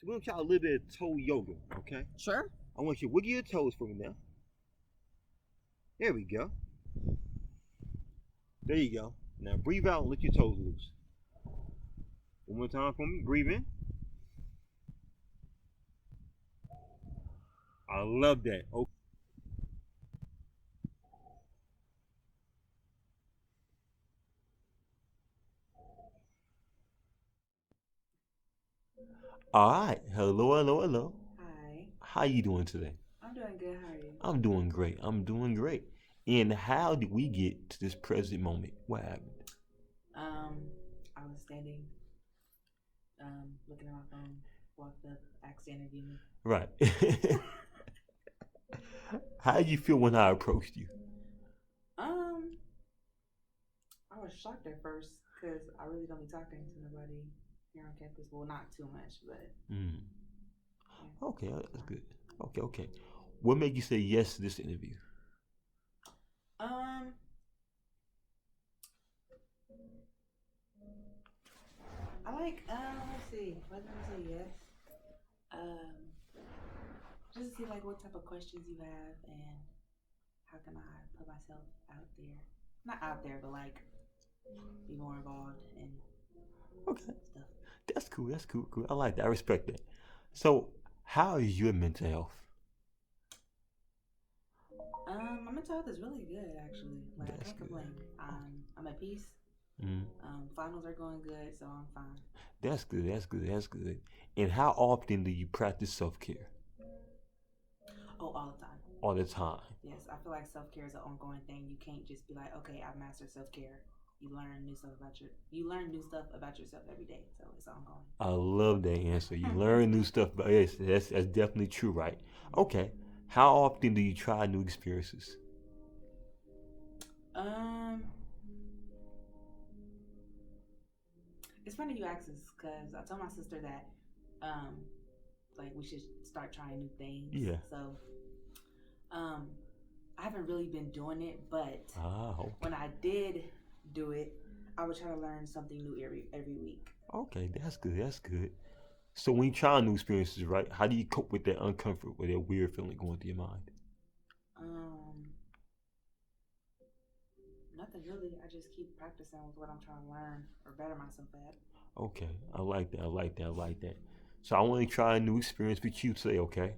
So we're gonna try a little bit of toe yoga, okay? Sure. I want you to wiggle your toes for me now. There we go. There you go. Now breathe out and let your toes loose. One more time for me. Breathe in. I love that. Okay. All right. Hello, hello, hello. Hi. How you doing today? I'm doing good. How are you? I'm doing great. I'm doing great. And how did we get to this present moment? What happened? Um, I was standing, looking at my phone, walked up, asked to interview me. Right. How did you feel when I approached you? Um, I was shocked at first because I really don't be talking to nobody here on campus. Well, not too much, but Mm. yeah. Okay, that's good. Okay, okay. What made you say yes to this interview? Um, I like. Let's see. What did I say? Yes. Just to see like what type of questions you have and how can I put myself out there? Not out there, but like be more involved in Okay, stuff. that's cool. That's cool. Cool. I like that. I respect that. So, how is your mental health? My mental health is really good actually. Like I That's can't good. complain. Okay. I'm at peace. Mm. Finals are going good, so I'm fine. That's good. That's good. That's good. And how often do you practice self care? Oh, all the time. All the time. Yes, I feel like self care is an ongoing thing. You can't just be like, okay, I've mastered self care. You learn new stuff about yourself every day, so it's ongoing. I love that answer. You learn new stuff. But yes, that's definitely true, right? Okay. How often do you try new experiences? um, it's funny you ask this because I told my sister that um, like we should start trying new things. Yeah. So um, I haven't really been doing it, but Ah, when okay. I did do it, I would try to learn something new every week. Okay, that's good. That's good. So when you try new experiences, right? How do you cope with that uncomfort, with that weird feeling going through your mind? Um, Nothing really. I just keep practicing with what I'm trying to learn or better myself at. Okay, I like that. I like that. I like that. So I want to try a new experience with you today. Okay.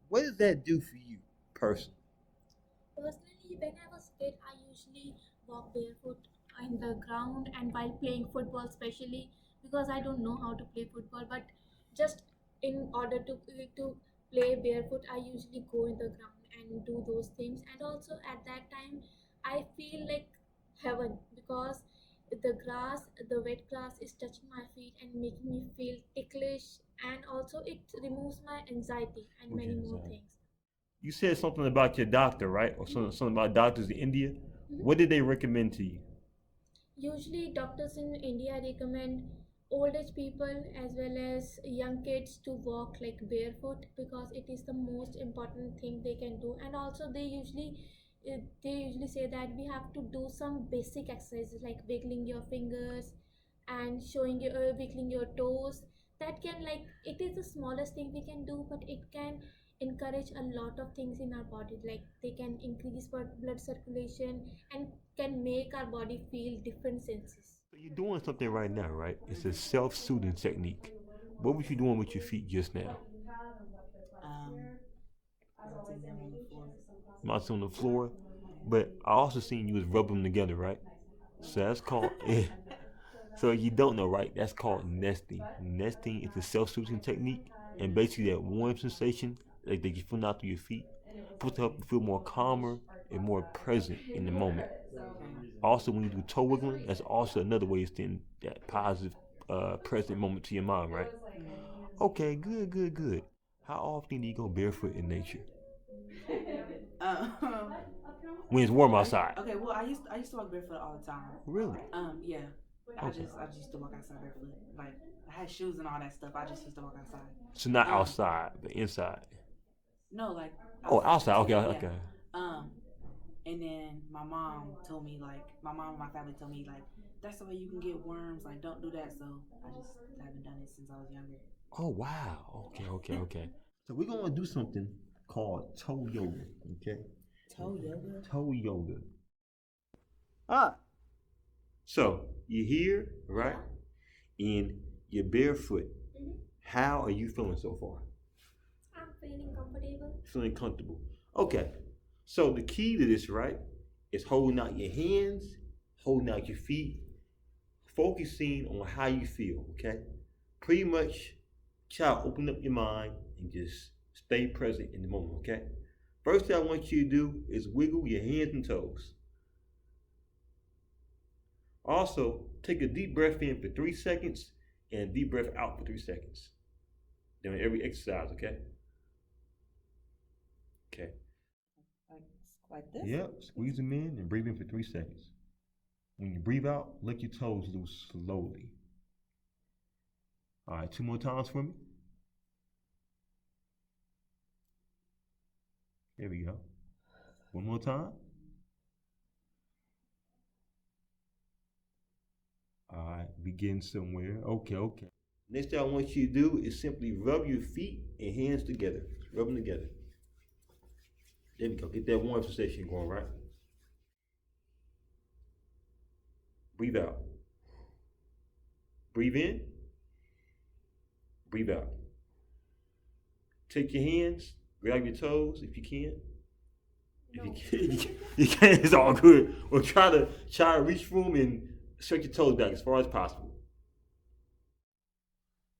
What does that do for you personally? Personally, when I was kid, I usually walk barefoot in the ground and while playing football, especially because I don't know how to play football. But just in order to play barefoot, I usually go in the ground and do those things. And also at that time, I feel like heaven because the grass, the wet grass, is touching my feet and making me feel ticklish. And also, it removes my anxiety and With your many more anxiety. things. You said something about your doctor, right? Or something about doctors in India. Mhm. What did they recommend to you? Usually, doctors in India recommend old age people as well as young kids to walk like barefoot because it is the most important thing they can do. And also, they usually say that we have to do some basic exercises like wiggling your fingers and showing your wiggling your toes. That can like it is the smallest thing we can do, but it can encourage a lot of things in our body. Like they can increase blood circulation and can make our body feel different senses. So you're doing something right now, right? It's a self-soothing technique. What was you doing with your feet just now? Um, Bouncing them on the floor. Mounts on the floor, Yeah. but I also seen you was rubbing them together, right? So that's called. So you don't know, right? That's called nesting. Nesting is a self-soothing technique, and basically that warm sensation that you feel out through your feet, supposed to help you feel more calmer and more present in the moment. Okay. Also, when you do toe wiggling, that's also another way to send that positive, present moment to your mind, right? Mm. Okay, good, good, good. How often do you go barefoot in nature? Um, When it's warm outside. okay. Well, I used to walk barefoot all the time. Really? Yeah. Okay. I just used to walk outside barefoot. Like I had shoes and all that stuff. I just used to walk outside. So not Um, outside, but inside. no, like Oh, outside. outside. Okay, Yeah. okay. Um, And then my mom told me, like, my mom and my family told me, like, that's the way you can get worms. Like, don't do that. So I just haven't done it since I was younger. Oh wow. Okay. So we're gonna do something called toe yoga. Okay. Toe yoga? Toe yoga. Ah. So you're here, right? And you're barefoot. Mhm. How are you feeling so far? I'm feeling comfortable. Feeling comfortable. Okay. So the key to this, right, is holding out your hands, holding out your feet, focusing on how you feel, okay? Pretty much try to open up your mind and just stay present in the moment, okay? First thing I want you to do is wiggle your hands and toes. Also, take a deep breath in for 3 seconds and a deep breath out for 3 seconds. Then every exercise, okay? Okay. Like this? Yep, squeeze them in and breathe in for 3 seconds. When you breathe out, let your toes loose slowly. All right, 2 more times for me. There we go. 1 more time. All right, begin somewhere. Okay. Next thing I want you to do is simply rub your feet and hands together. Rub them together. There we go. Get that warm sensation going, right? Breathe out. Breathe in. Breathe out. Take your hands, grab your toes if you can. If you can, you can, it's all good. Or try to reach for them and stretch your toes back as far as possible.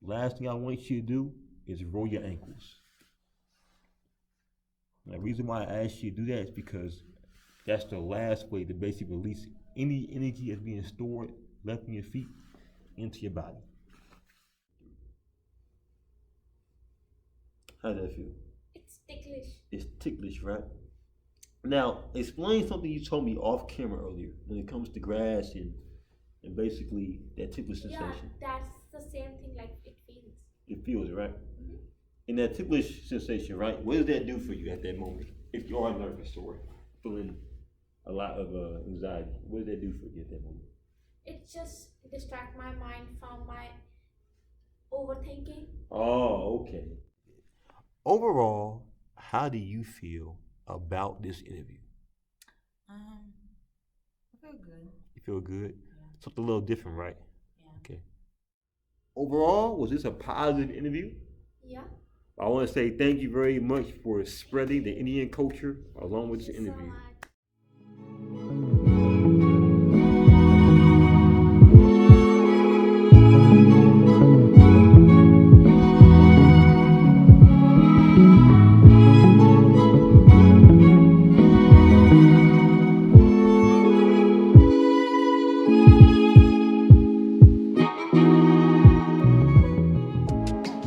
Last thing I want you to do is roll your ankles. Now, the reason why I asked you to do that is because that's the last way to basically release any energy that's being stored left in your feet into your body. How does that feel? It's ticklish. It's ticklish, right? Now, explain something you told me off camera earlier when it comes to grass and basically that ticklish Yeah, sensation. that's the same thing like it feels. It feels, right? Mhm. And that ticklish sensation, right? What does that do for you at that moment? If you are nervous or feeling a lot of anxiety, what does that do for you at that moment? It just distract my mind from my overthinking. Oh, okay. Overall, how do you feel about this interview? I feel good. You feel good? Yeah. Something a little different, right? Yeah. Okay. Overall, was this a positive interview? Yeah. I want to say thank you very much for spreading the Indian culture along with this Thank you so interview. much.